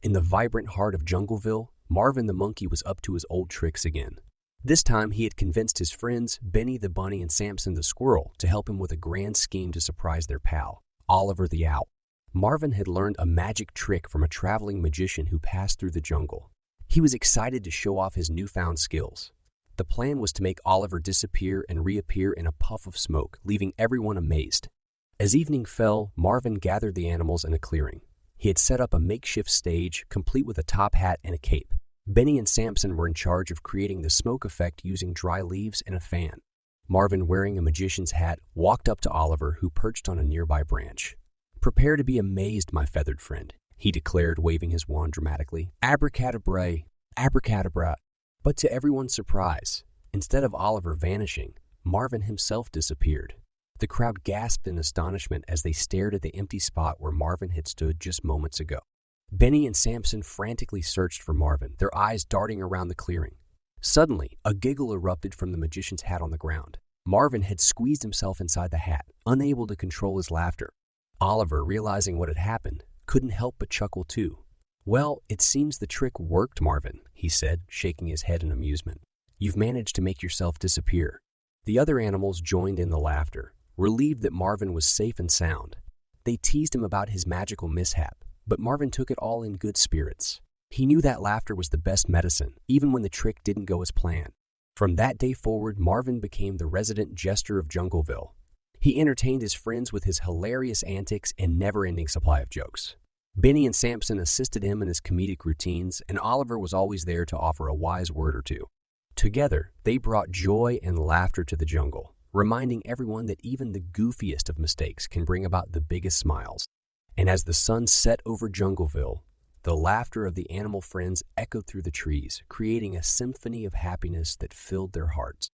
In the vibrant heart of Jungleville, Marvin the monkey was up to his old tricks again. This time he had convinced his friends, Benny the bunny and Samson the squirrel, to help him with a grand scheme to surprise their pal, Oliver the owl. Marvin had learned a magic trick from a traveling magician who passed through the jungle. He was excited to show off his newfound skills. The plan was to make Oliver disappear and reappear in a puff of smoke, leaving everyone amazed. As evening fell, Marvin gathered the animals in a clearing. He had set up a makeshift stage, complete with a top hat and a cape. Benny and Samson were in charge of creating the smoke effect using dry leaves and a fan. Marvin, wearing a magician's hat, walked up to Oliver, who perched on a nearby branch. "Prepare to be amazed, my feathered friend," he declared, waving his wand dramatically. "Abracadabra, abracadabra." But to everyone's surprise, instead of Oliver vanishing, Marvin himself disappeared. The crowd gasped in astonishment as they stared at the empty spot where Marvin had stood just moments ago. Benny and Samson frantically searched for Marvin, their eyes darting around the clearing. Suddenly, a giggle erupted from the magician's hat on the ground. Marvin had squeezed himself inside the hat, unable to control his laughter. Oliver, realizing what had happened, couldn't help but chuckle too. "Well, it seems the trick worked, Marvin," he said, shaking his head in amusement. "You've managed to make yourself disappear." The other animals joined in the laughter, relieved that Marvin was safe and sound. They teased him about his magical mishap, but Marvin took it all in good spirits. He knew that laughter was the best medicine, even when the trick didn't go as planned. From that day forward, Marvin became the resident jester of Jungleville. He entertained his friends with his hilarious antics and never-ending supply of jokes. Benny and Samson assisted him in his comedic routines, and Oliver was always there to offer a wise word or two. Together, they brought joy and laughter to the jungle, reminding everyone that even the goofiest of mistakes can bring about the biggest smiles. And as the sun set over Jungleville, the laughter of the animal friends echoed through the trees, creating a symphony of happiness that filled their hearts.